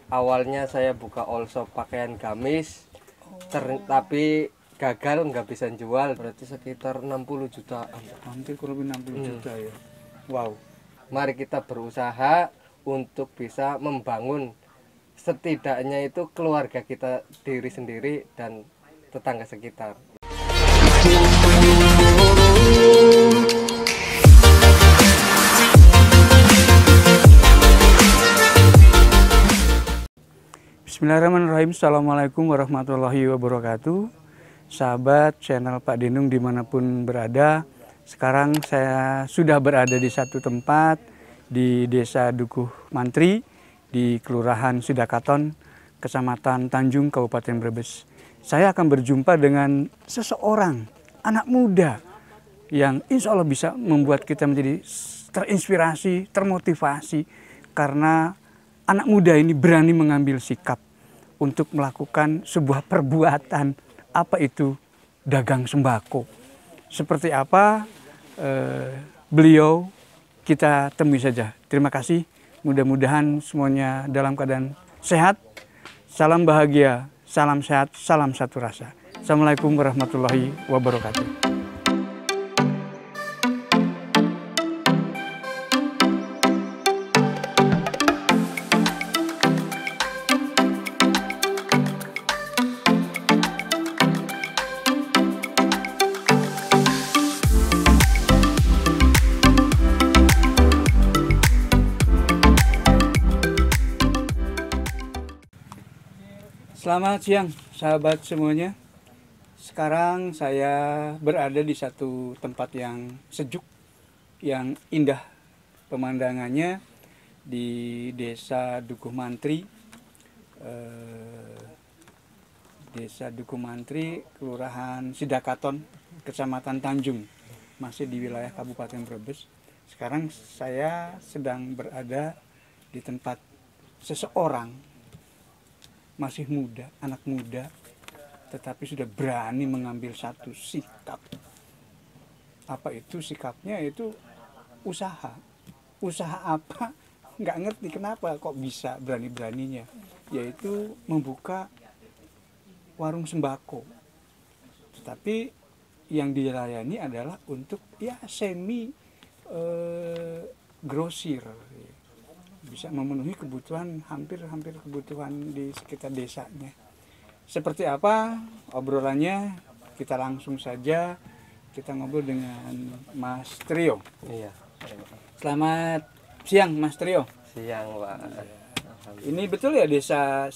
Awalnya saya buka all shop pakaian gamis, tapi gagal, nggak bisa jual. Berarti sekitar 60 jutaan. Hampir kurang lebih 60 juta ya. Wow. Mari kita berusaha untuk bisa membangun setidaknya itu keluarga kita, diri sendiri dan tetangga sekitar. Bismillahirrahmanirrahim. Assalamualaikum warahmatullahi wabarakatuh. Sahabat channel Pak Dinung dimanapun berada. Sekarang saya sudah berada di satu tempat di Desa Dukuh Mantri, di Kelurahan Sidakaton, Kecamatan Tanjung, Kabupaten Brebes. Saya akan berjumpa dengan seseorang, anak muda, yang insya Allah bisa membuat kita menjadi terinspirasi, termotivasi, karena anak muda ini berani mengambil sikap untuk melakukan sebuah perbuatan. Apa itu? Dagang sembako. Seperti apa beliau, kita temui saja. Terima kasih. Mudah-mudahan semuanya dalam keadaan sehat. Salam bahagia, salam sehat, salam satu rasa. Assalamualaikum warahmatullahi wabarakatuh. Selamat siang sahabat semuanya. Sekarang saya berada di satu tempat yang sejuk, yang indah pemandangannya, di Desa Dukuh Mantri, Desa Dukuh Mantri, Kelurahan Sidakaton, Kecamatan Tanjung, masih di wilayah Kabupaten Brebes. Sekarang saya sedang berada di tempat seseorang masih muda, anak muda, tetapi sudah berani mengambil satu sikap. Apa itu sikapnya? Itu usaha. Usaha apa? Nggak ngerti kenapa kok bisa berani-beraninya. Yaitu membuka warung sembako. Tetapi yang dilayani adalah untuk ya semi grosir. Bisa memenuhi kebutuhan, hampir kebutuhan di sekitar desanya. Seperti apa obrolannya? Kita langsung saja kita ngobrol dengan Mas Trio. Iya. Selamat siang Mas Trio. Siang, Pak. Ini betul ya Desa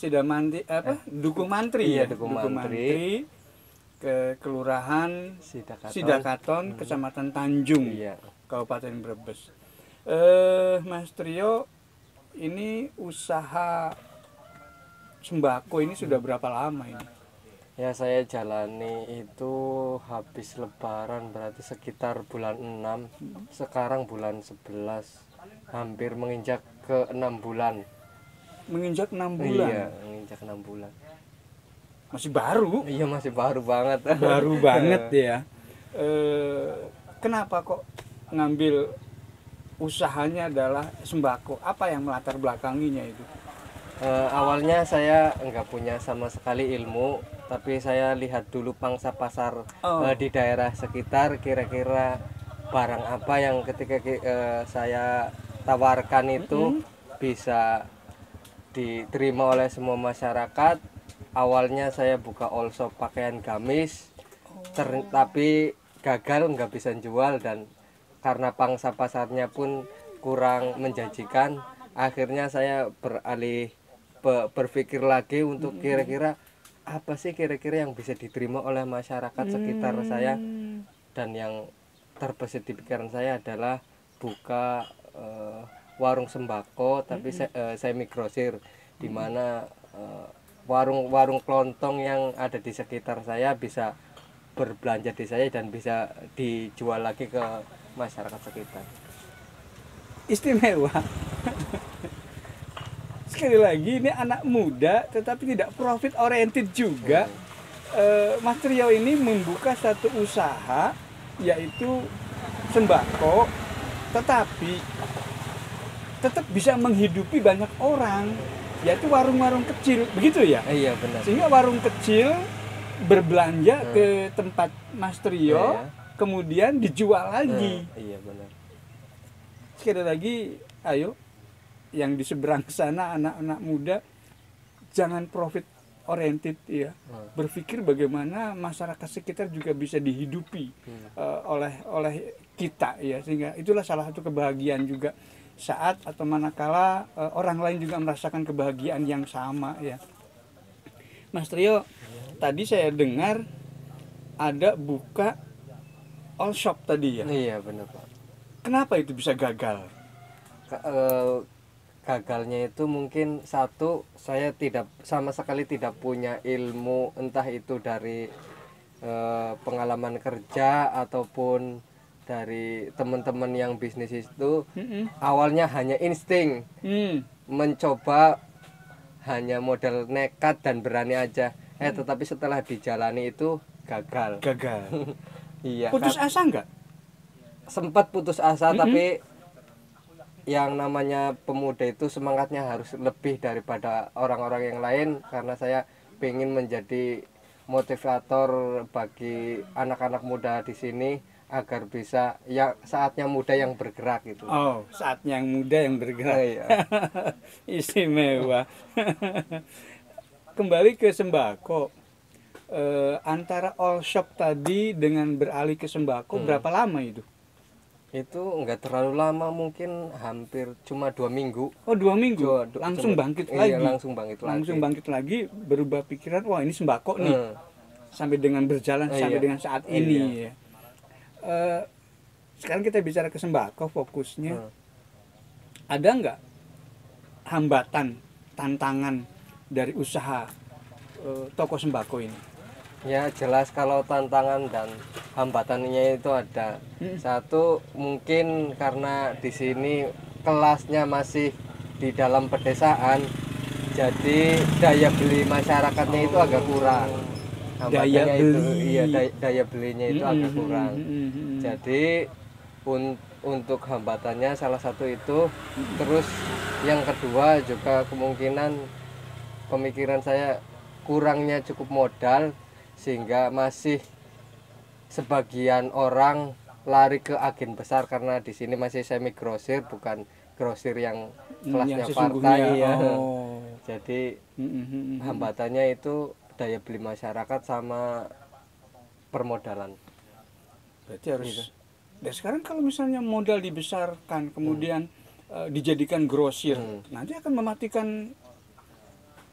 Dukuh Mantri ya? Dukuh Mantri. Ke Kelurahan Sidakaton, Kecamatan Tanjung, iya, Kabupaten Brebes. Mas Trio, ini usaha sembako ini sudah berapa lama ini? Ya, saya jalani itu habis lebaran, berarti sekitar bulan 6. Sekarang bulan 11, hampir menginjak ke 6 bulan. Menginjak 6 bulan? Iya, menginjak 6 bulan. Masih baru? Iya, masih baru banget. Baru banget ya. Kenapa kok ngambil usahanya adalah sembako? Apa yang melatar belakanginya itu? Awalnya saya nggak punya sama sekali ilmu, tapi saya lihat dulu pangsa pasar di daerah sekitar, kira-kira barang apa yang ketika saya tawarkan itu bisa diterima oleh semua masyarakat. Awalnya saya buka all shop pakaian gamis, tapi gagal, nggak bisa jual, dan karena pangsa pasarnya pun kurang menjanjikan, akhirnya saya berpikir lagi untuk kira-kira apa sih kira-kira yang bisa diterima oleh masyarakat sekitar saya. Dan yang terbesit di pikiran saya adalah buka warung sembako, tapi semi grosir, di mana warung-warung kelontong yang ada di sekitar saya bisa berbelanja di saya dan bisa dijual lagi ke masyarakat sekitar. Istimewa. Sekali lagi ini anak muda tetapi tidak profit oriented juga. Mas Trio ini membuka satu usaha yaitu sembako, tetapi tetap bisa menghidupi banyak orang. yaitu warung-warung kecil, begitu ya? Iya benar. Sehingga warung kecil berbelanja ke tempat Mas Trio, Iya. kemudian dijual lagi. Iya benar. Sekali lagi, ayo yang di seberang sana anak-anak muda jangan profit oriented ya. Berpikir bagaimana masyarakat sekitar juga bisa dihidupi oleh kita ya, sehingga itulah salah satu kebahagiaan juga saat atau manakala orang lain juga merasakan kebahagiaan yang sama ya. Mas Trio, tadi saya dengar ada buka all shop tadi ya. Iya benar Pak. Kenapa itu bisa gagal? Gagalnya itu mungkin satu, saya sama sekali tidak punya ilmu, entah itu dari pengalaman kerja ataupun dari teman-teman yang bisnis itu. Awalnya hanya insting, mencoba, hanya modal nekat dan berani aja. Tetapi setelah dijalani itu gagal. Iya. Putus asa nggak? Sempat putus asa, tapi yang namanya pemuda itu semangatnya harus lebih daripada orang-orang yang lain, karena saya ingin menjadi motivator bagi anak-anak muda di sini agar bisa ya saatnya muda yang bergerak gitu. Oh, saatnya yang muda yang bergerak. Iya. Istimewa. Kembali ke sembako, antara all shop tadi dengan beralih ke sembako berapa lama itu? Itu enggak terlalu lama, mungkin hampir cuma 2 minggu. Oh, 2 minggu? Langsung bangkit lagi? Iya, langsung bangkit lagi. Berubah pikiran, wah ini sembako nih. Sampai dengan berjalan sampai dengan saat ini ya. Sekarang kita bicara ke sembako fokusnya. Ada nggak hambatan, tantangan dari usaha toko sembako ini? Ya jelas kalau tantangan dan hambatannya itu ada. Satu, mungkin karena di sini kelasnya masih di dalam pedesaan, jadi daya beli masyarakatnya itu agak kurang. Hambatannya daya belinya itu agak kurang. Jadi untuk hambatannya salah satu itu. Terus yang kedua juga kemungkinan pemikiran saya kurangnya cukup modal, sehingga masih sebagian orang lari ke agen besar, karena di sini masih semi grosir, bukan grosir yang kelasnya partai ya. Jadi hambatannya itu daya beli masyarakat sama permodalan. Berarti harus. Dan sekarang kalau misalnya modal dibesarkan kemudian dijadikan grosir, nanti akan mematikan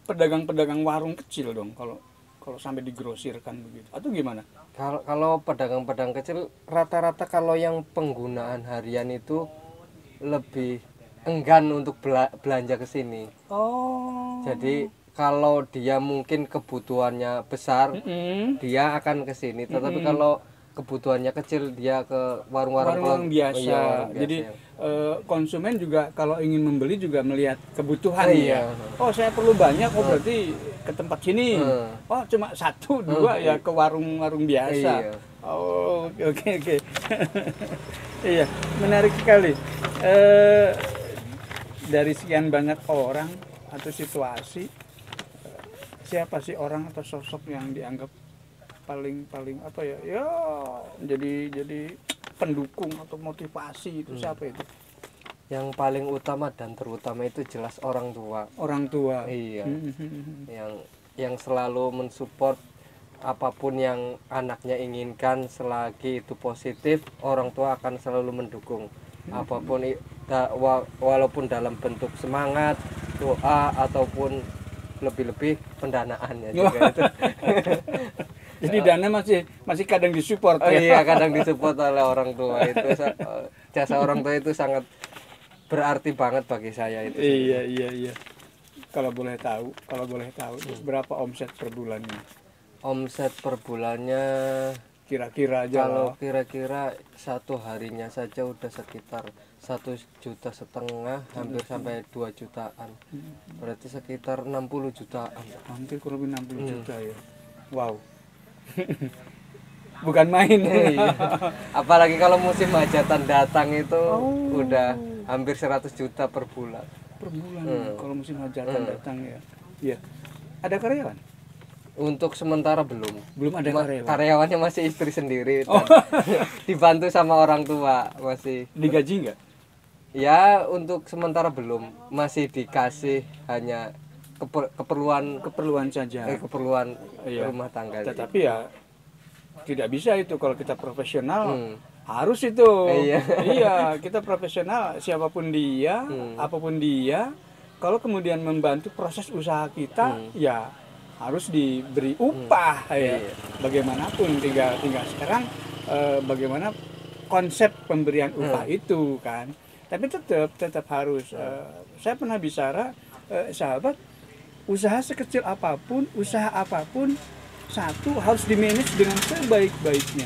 pedagang-pedagang warung kecil dong kalau sampai digrosirkan begitu, atau gimana? Kalau pedagang-pedagang kecil rata-rata kalau yang penggunaan harian itu lebih enggan untuk belanja ke sini. Jadi kalau dia mungkin kebutuhannya besar, dia akan ke sini. Tetapi kalau kebutuhannya kecil, dia ke warung-warung biasa. Iya, jadi konsumen juga kalau ingin membeli juga melihat kebutuhan ya. Oh, saya perlu banyak, oh berarti ke tempat sini. Oh, cuma 1, 2 ya ke warung-warung biasa. Oh, oke. Iya, menarik sekali. Dari sekian banyak orang atau situasi, siapa sih orang atau sosok yang dianggap paling apa ya? Ya, jadi pendukung atau motivasi itu siapa itu? Yang paling utama dan terutama itu jelas orang tua. Orang tua. Iya. Yang selalu mensupport apapun yang anaknya inginkan, selagi itu positif, orang tua akan selalu mendukung. Apapun walaupun dalam bentuk semangat, doa ataupun lebih-lebih pendanaannya juga itu. Jadi dana masih kadang disupport ya. Iya, kadang disupport oleh orang tua itu. Jasa orang tua itu sangat berarti banget bagi saya itu. Iya. Kalau boleh tahu berapa omset per bulannya? Omset per bulannya kira-kira aja. Kalau kira-kira satu harinya saja udah sekitar 1,5 juta, hampir sampai 2 jutaan. Berarti sekitar 60 jutaan. Hampir kurang lebih 60 juta ya. Wow. Bukan main. Apalagi kalau musim hajatan datang itu udah hampir 100 juta per bulan. per bulan kalau musim hajatan datang ya. Iya. Ada karyawan? Untuk sementara belum. Belum ada karyawan. Karyawannya masih istri sendiri. Dibantu sama orang tua masih. Digaji nggak? Ya untuk sementara belum. Masih dikasih hanya keperluan saja. Keperluan rumah tangga. Tetapi ya tidak bisa itu kalau kita profesional. Harus itu. Iya, kita profesional siapapun dia, apapun dia, kalau kemudian membantu proses usaha kita, ya harus diberi upah ya. Bagaimanapun tinggal sekarang bagaimana konsep pemberian upah itu kan. Tapi tetap harus saya pernah bicara sahabat, usaha sekecil apapun, usaha apapun satu harus dimanage dengan sebaik-baiknya.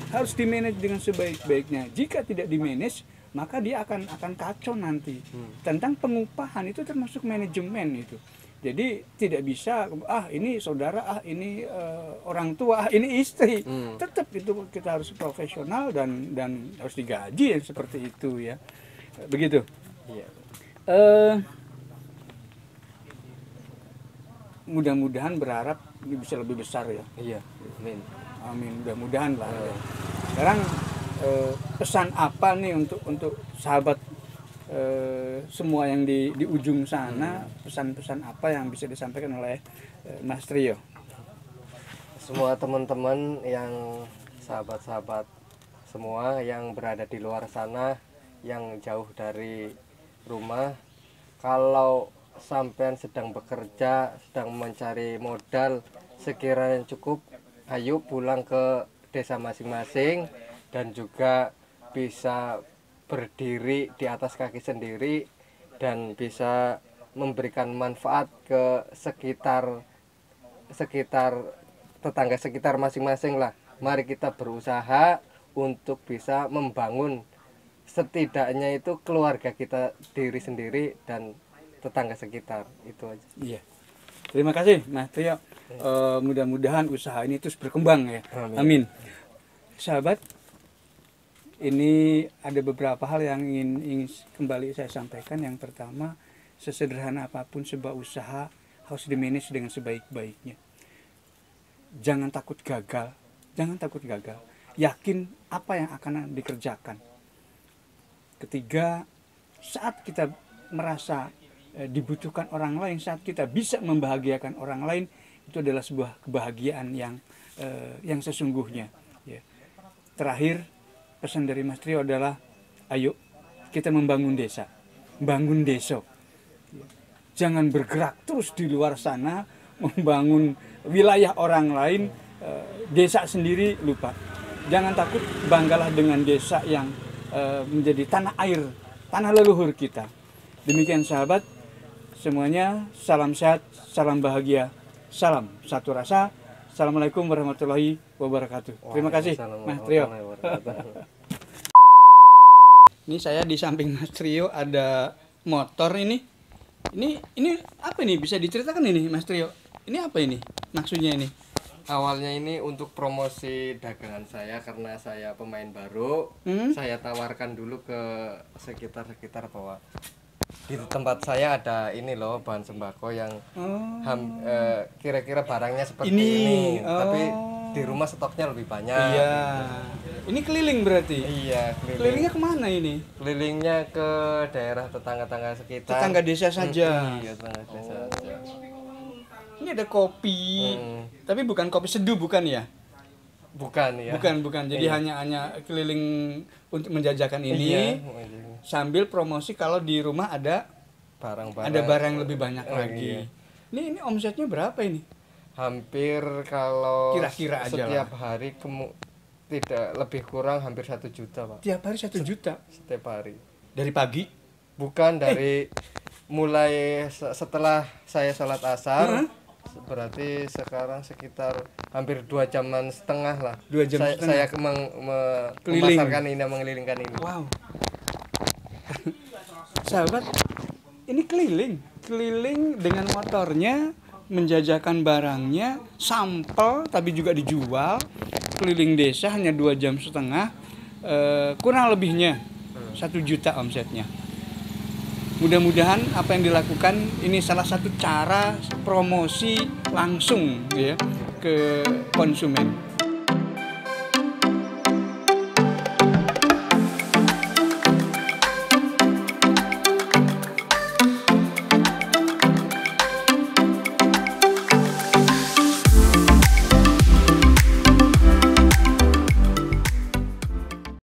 Harus dimanage dengan sebaik-baiknya. Jika tidak dimanage, maka dia akan kacau nanti. Tentang pengupahan itu termasuk manajemen itu. Jadi tidak bisa ini saudara, ini orang tua, ini istri. Tetap itu kita harus profesional dan harus digaji seperti itu ya. Begitu. Iya. Mudah-mudahan berharap bisa lebih besar ya. Iya. Amin. Amin. Mudah-mudahan lah. Sekarang pesan apa nih untuk sahabat semua yang di ujung sana, pesan-pesan apa yang bisa disampaikan oleh Mas Trio? Semua teman-teman yang sahabat-sahabat semua yang berada di luar sana, yang jauh dari rumah, kalau sampean sedang bekerja, sedang mencari modal sekiranya cukup, ayo pulang ke desa masing-masing dan juga bisa berdiri di atas kaki sendiri dan bisa memberikan manfaat ke sekitar tetangga sekitar masing-masing lah. Mari kita berusaha untuk bisa membangun setidaknya itu keluarga kita diri sendiri dan tetangga sekitar, itu aja. Iya. Terima kasih Mas Trio. Mudah-mudahan usaha ini terus berkembang ya. Amin. Sahabat, ini ada beberapa hal yang ingin kembali saya sampaikan. Yang pertama, sesederhana apapun sebuah usaha harus dimanage dengan sebaik-baiknya. Jangan takut gagal. Yakin apa yang akan dikerjakan. Ketiga, saat kita merasa dibutuhkan orang lain, saat kita bisa membahagiakan orang lain, itu adalah sebuah kebahagiaan yang sesungguhnya. Ya. Terakhir, pesan dari Mas Trio adalah, ayo kita membangun desa, bangun desa. Jangan bergerak terus di luar sana, membangun wilayah orang lain, desa sendiri lupa. Jangan takut, banggalah dengan desa yang menjadi tanah air, tanah leluhur kita. Demikian sahabat, semuanya salam sehat, salam bahagia, salam satu rasa. Assalamualaikum warahmatullahi wabarakatuh. Terima kasih Mas Trio. Ini saya di samping Mas Trio ada motor ini. Ini apa ini? Bisa diceritakan ini Mas Trio? Ini apa ini? Maksudnya ini? Awalnya ini untuk promosi dagangan saya karena saya pemain baru. Saya tawarkan dulu ke sekitar bahwa di tempat saya ada ini loh bahan sembako yang kira-kira barangnya seperti ini. Tapi di rumah stoknya lebih banyak. Iya. Ini keliling berarti? Iya, keliling. Kelilingnya kemana ini? Kelilingnya ke daerah tetangga-tetangga sekitar. Tetangga desa saja. Iya, tetangga desa saja. Ini ada kopi, tapi bukan kopi seduh, bukan ya? Bukan ya. Bukan. Jadi hanya keliling untuk menjajakan ini, sambil promosi kalau di rumah ada barang yang lebih banyak lagi. Iya. Ini omsetnya berapa ini? Hampir kalau kira-kira aja setiap lah. hari tidak lebih kurang hampir 1 juta, Pak. Tiap hari 1 juta? Setiap hari. Dari pagi? Bukan, dari mulai setelah saya sholat asar. Berarti sekarang sekitar hampir 2,5 jam lah. 2 jam saya memasarkan ini, mengelilingkan ini. Wow. Sahabat, ini keliling dengan motornya, menjajakan barangnya, sampel tapi juga dijual. Keliling desa hanya 2,5 jam, kurang lebihnya 1 juta omsetnya. mudah-mudahan apa yang dilakukan ini salah satu cara promosi langsung ya ke konsumen.